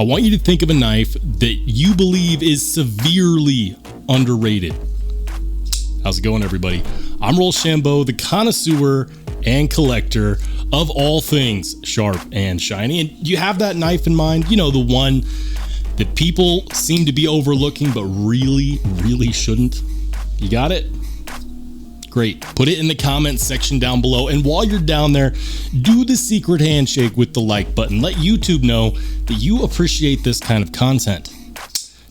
want you to think of a knife that you believe is severely underrated. How's it going, everybody? I'm Rollshambo, the connoisseur and collector of all things sharp and shiny. And you have that knife in mind, you know, the one that people seem to be overlooking but really shouldn't. You got it? Great. Put it in the comments section down below. And while you're down there, do the secret handshake with the like button. Let YouTube know that you appreciate this kind of content.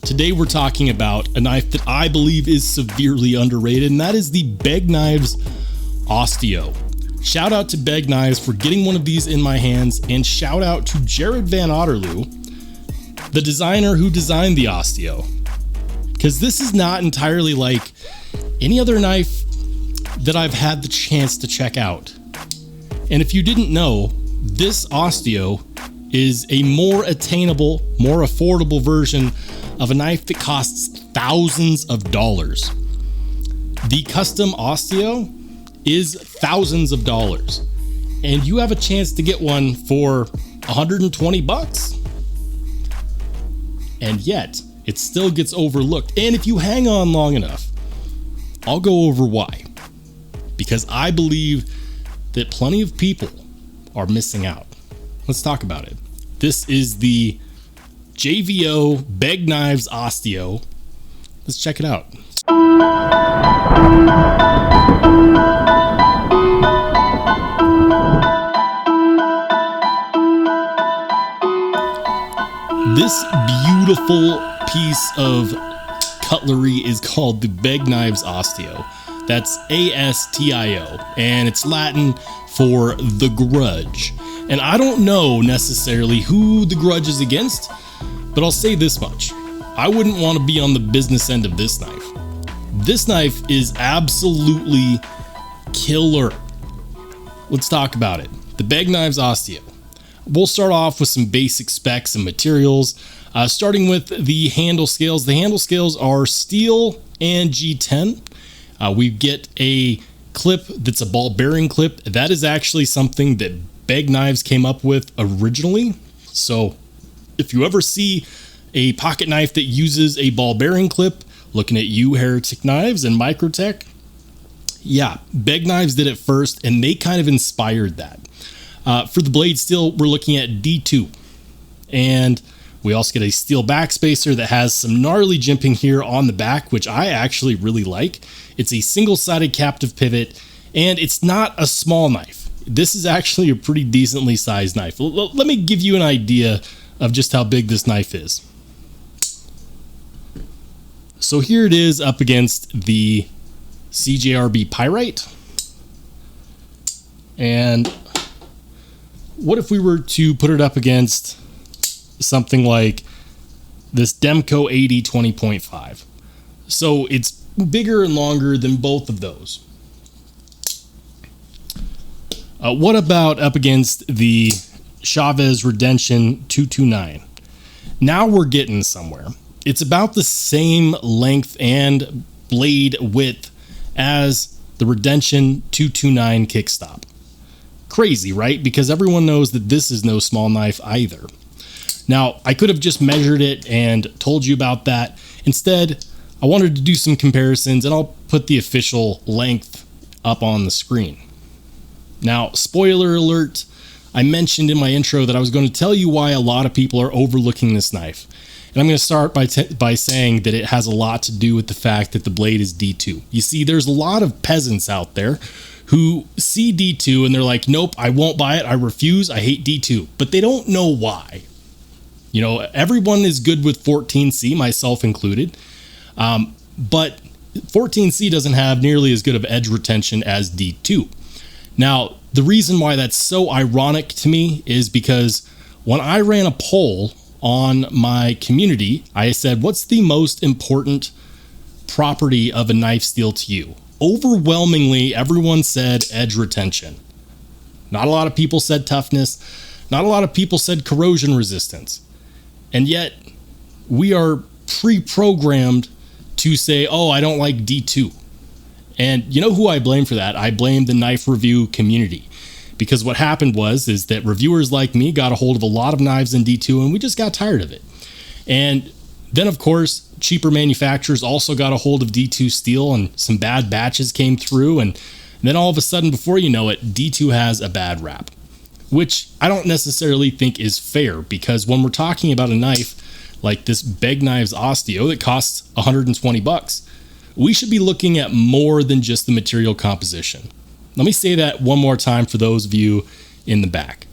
Today we're talking about a knife that I believe is severely underrated, and that is the Begg Knives Astio. Shout out to Begg Knives for getting one of these in my hands, and shout out to Jared Van Otterloo, the designer who designed the Astio. Because this is not entirely like any other knife that I've had the chance to check out. And if you didn't know, this Astio is a more attainable, more affordable version of a knife that costs thousands of dollars. The custom Astio is thousands of dollars, and you have a chance to get one for 120 bucks. And yet it still gets overlooked. And if you hang on long enough, I'll go over why. Because I believe that plenty of people are missing out. Let's talk about it. This is the JVO Begg Knives Astio. Let's check it out. This beautiful piece of cutlery is called the Begg Knives Astio. That's A-S-T-I-O, and it's Latin for the grudge. And I don't know necessarily who the grudge is against, but I'll say this much. I wouldn't want to be on the business end of this knife. This knife is absolutely killer. Let's talk about it. The Begg Knives Astio. We'll start off with some basic specs and materials, starting with the handle scales. The handle scales are steel and G10. We get a clip that's a ball bearing clip. That is actually something that Begg Knives came up with originally. So if you ever see a pocket knife that uses a ball bearing clip, looking at you, Heretic Knives and Microtech, yeah, Begg Knives did it first, and they kind of inspired that. For the blade steel, we're looking at D2, and we also get a steel backspacer that has some gnarly jimping here on the back, which I actually really like. It's a single-sided captive pivot, and it's not a small knife. This is actually a pretty decently sized knife. Let me give you an idea of just how big this knife is. So here it is up against the CJRB Pyrite. And what if we were to put it up against something like this Demco 80 20.5? So it's bigger and longer than both of those. What about up against the Chavez Redemption 229? Now we're getting somewhere. It's about the same length and blade width as the Redemption 229 kickstop. Crazy, right? Because everyone knows that this is no small knife either. Now, I could have just measured it and told you about that. Instead, I wanted to do some comparisons, and I'll put the official length up on the screen. Now, spoiler alert, I mentioned in my intro that I was going to tell you why a lot of people are overlooking this knife. And I'm going to start by saying that it has a lot to do with the fact that the blade is D2. You see, there's a lot of peasants out there who see D2 and they're like, nope, I won't buy it. I refuse. I hate D2. But they don't know why. You know, everyone is good with 14C, myself included. But 14C doesn't have nearly as good of edge retention as D2. Now, the reason why that's so ironic to me is because when I ran a poll on my community, I said, what's the most important property of a knife steel to you? Overwhelmingly, everyone said edge retention. Not a lot of people said toughness. Not a lot of people said corrosion resistance. And yet, we are pre-programmed to say, oh, I don't like D2. And you know who I blame for that? I blame the knife review community. because what happened is that reviewers like me got a hold of a lot of knives in D2 and we just got tired of it. And then of course, cheaper manufacturers also got a hold of D2 steel and some bad batches came through. And then all of a sudden, before you know it, D2 has a bad rap, which I don't necessarily think is fair, because when we're talking about a knife like this Begg Knives Astio that costs $120, we should be looking at more than just the material composition. Let me say that one more time for those of you in the back.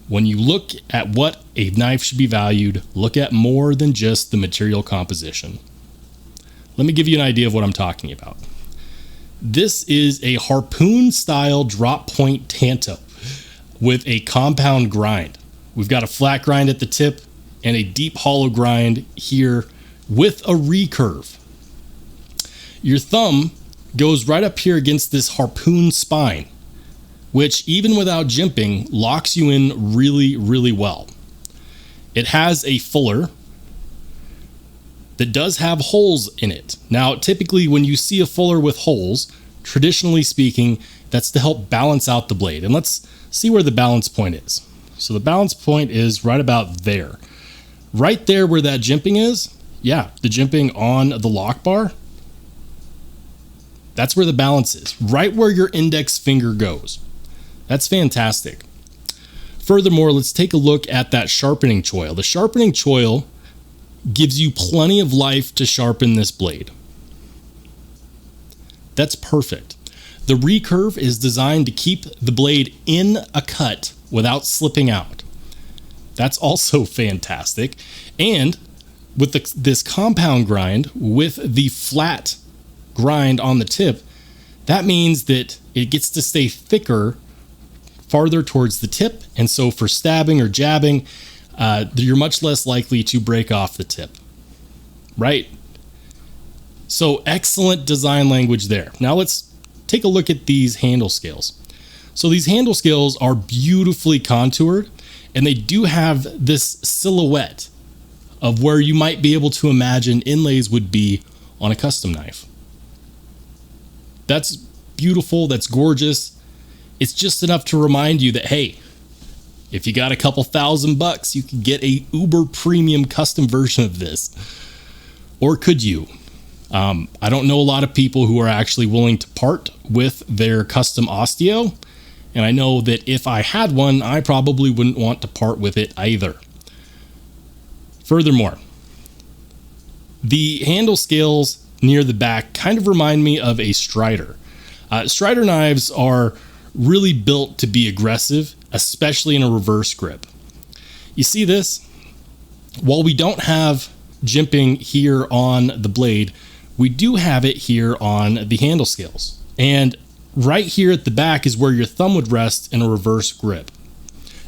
When you look at what a knife should be valued, look at more than just the material composition. Let me give you an idea of what I'm talking about. This is a harpoon style drop point tanto with a compound grind. We've got a flat grind at the tip and a deep hollow grind here with a recurve. Your thumb goes right up here against this harpoon spine, which even without jimping locks you in really, really well. It has a fuller that does have holes in it. Now, typically when you see a fuller with holes, traditionally speaking, that's to help balance out the blade. And let's see where the balance point is. So the balance point is right about there. Right there where that jimping is, yeah, the jimping on the lock bar, that's where the balance is, right where your index finger goes. That's fantastic. Furthermore, let's take a look at that sharpening choil. The sharpening choil gives you plenty of life to sharpen this blade. That's perfect. The recurve is designed to keep the blade in a cut without slipping out. That's also fantastic. And with this compound grind with the flat grind on the tip, that means that it gets to stay thicker farther towards the tip. And so for stabbing or jabbing, you're much less likely to break off the tip, right? So excellent design language there. Now let's take a look at these handle scales. So these handle scales are beautifully contoured, and they do have this silhouette of where you might be able to imagine inlays would be on a custom knife. That's beautiful. That's gorgeous. It's just enough to remind you that, hey, if you got a couple $1,000, you can get a uber premium custom version of this. Or could you? I don't know a lot of people who are actually willing to part with their custom Astio. And I know that if I had one, I probably wouldn't want to part with it either. Furthermore, the handle scales near the back kind of remind me of a Strider. Strider knives are really built to be aggressive, especially in a reverse grip. You see this? While we don't have jimping here on the blade, we do have it here on the handle scales. And right here at the back is where your thumb would rest in a reverse grip.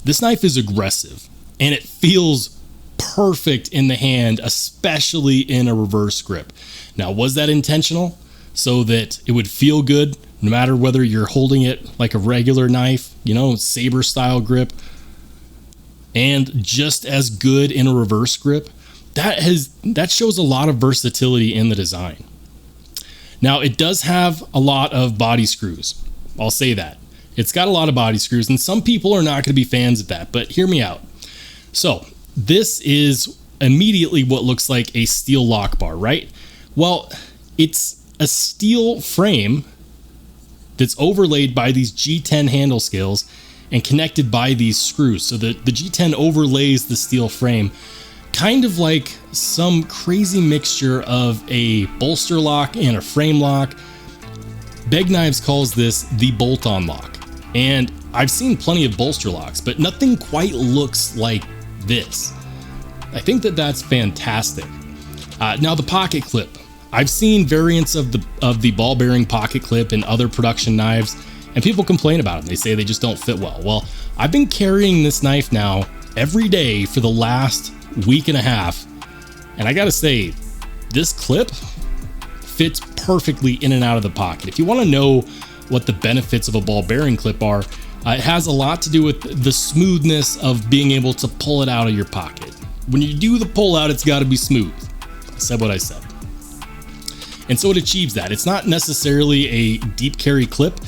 This knife is aggressive and it feels perfect in the hand, especially in a reverse grip. Now, was that intentional so that it would feel good no matter whether you're holding it like a regular knife, saber style grip, and just as good in a reverse grip? That shows a lot of versatility in the design. Now, it does have a lot of body screws. I'll say that. It's got a lot of body screws, and some people are not going to be fans of that, but hear me out. So, this is immediately what looks like a steel lock bar, right? Well, it's a steel frame that's overlaid by these G10 handle scales and connected by these screws. So the G10 overlays the steel frame, kind of like some crazy mixture of a bolster lock and a frame lock. Begg Knives calls this the bolt-on lock. And I've seen plenty of bolster locks, but nothing quite looks like this. I think that that's fantastic. Now the pocket clip. I've seen variants of the ball bearing pocket clip in other production knives, and people complain about them. They say they just don't fit well. Well, I've been carrying this knife now every day for the last week and a half, and I gotta say, this clip fits perfectly in and out of the pocket. If you want to know what the benefits of a ball bearing clip are, it has a lot to do with the smoothness of being able to pull it out of your pocket. When you do the pull out, it's got to be smooth. I said what I said. And so it achieves that. It's not necessarily a deep carry clip,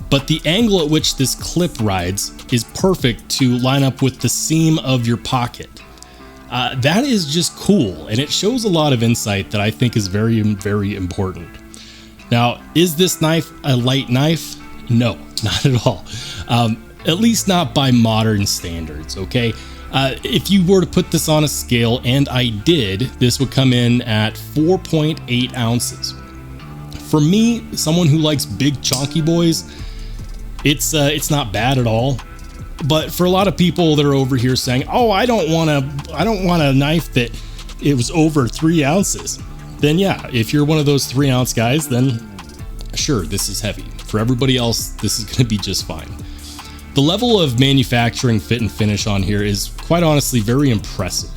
but the angle at which this clip rides is perfect to line up with the seam of your pocket. That is just cool, and it shows a lot of insight that I think is very, very important. Now, is this knife a light knife? No, not at all. At least not by modern standards, okay? If you were to put this on a scale, and I did, this would come in at 4.8 ounces. For me, someone who likes big chunky boys, it's not bad at all. But for a lot of people that are over here saying, "Oh, I don't want a knife that it was over 3 ounces," then yeah, if you're one of those 3-ounce guys, then sure, this is heavy. For everybody else, this is going to be just fine. The level of manufacturing, fit, and finish on here is quite honestly very impressive.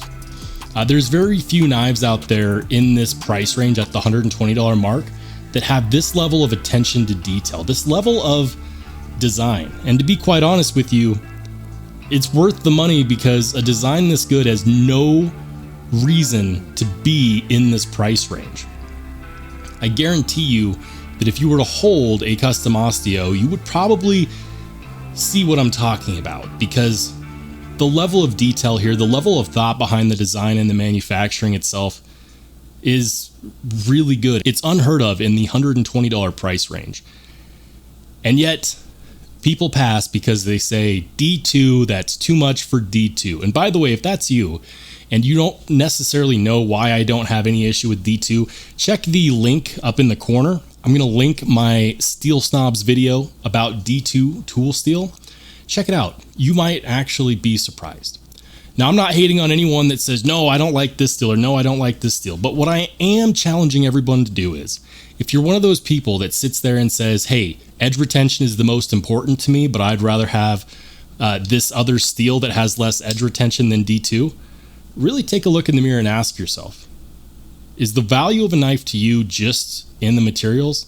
There's very few knives out there in this price range at the $120 mark that have this level of attention to detail, this level of design. And to be quite honest with you, it's worth the money because a design this good has no reason to be in this price range. I guarantee you that if you were to hold a custom Astio, you would probably see what I'm talking about, because the level of detail here, the level of thought behind the design and the manufacturing itself is really good. It's unheard of in the $120 price range. And yet people pass because they say D2, that's too much for D2. And by the way, if that's you and you don't necessarily know why I don't have any issue with D2, check the link up in the corner. I'm going to link my Steel Snobs video about D2 tool steel. Check it out. You might actually be surprised. Now, I'm not hating on anyone that says, "No, I don't like this steel," or "No, I don't like this steel." But what I am challenging everyone to do is, if you're one of those people that sits there and says, "Hey, edge retention is the most important to me, but I'd rather have this other steel that has less edge retention than D2, really take a look in the mirror and ask yourself, is the value of a knife to you just in the materials?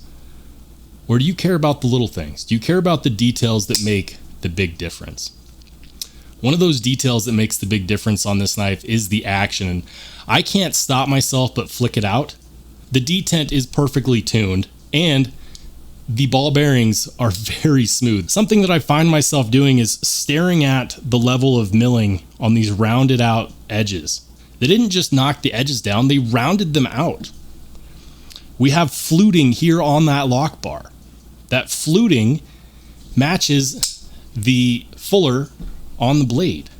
Or do you care about the little things? Do you care about the details that make the big difference? One of those details that makes the big difference on this knife is the action. And I can't stop myself but flick it out. The detent is perfectly tuned, and the ball bearings are very smooth. Something that I find myself doing is staring at the level of milling on these rounded out edges. They didn't just knock the edges down, they rounded them out. We have fluting here on that lock bar. That fluting matches the fuller on the blade.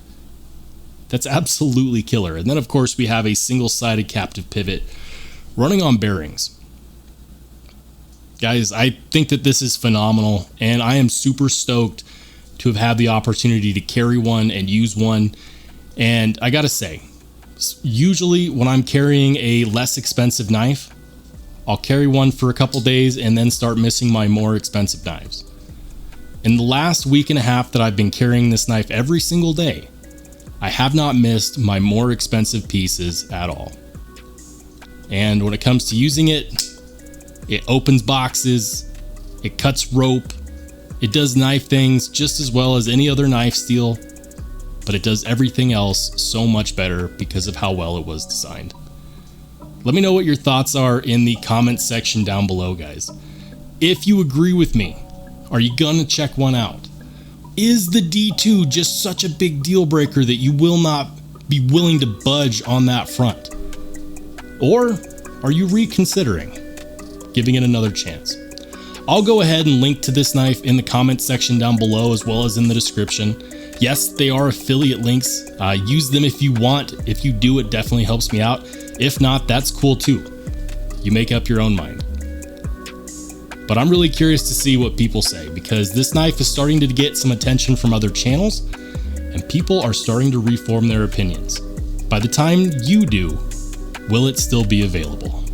That's absolutely killer. And then of course we have a single-sided captive pivot running on bearings. Guys, I think that this is phenomenal, and I am super stoked to have had the opportunity to carry one and use one. And I gotta say, usually when I'm carrying a less expensive knife, I'll carry one for a couple days and then start missing my more expensive knives. In the last week and a half that I've been carrying this knife every single day, I have not missed my more expensive pieces at all. And when it comes to using it, it opens boxes, it cuts rope, it does knife things just as well as any other knife steel, but it does everything else so much better because of how well it was designed. Let me know what your thoughts are in the comment section down below, guys. If you agree with me, are you gonna check one out? Is the D2 just such a big deal breaker that you will not be willing to budge on that front? Or are you reconsidering giving it another chance? I'll go ahead and link to this knife in the comment section down below as well as in the description. Yes, they are affiliate links. Use them if you want. If you do, it definitely helps me out. If not, that's cool too. You make up your own mind. But I'm really curious to see what people say, because this knife is starting to get some attention from other channels, and people are starting to reform their opinions. By the time you do, will it still be available?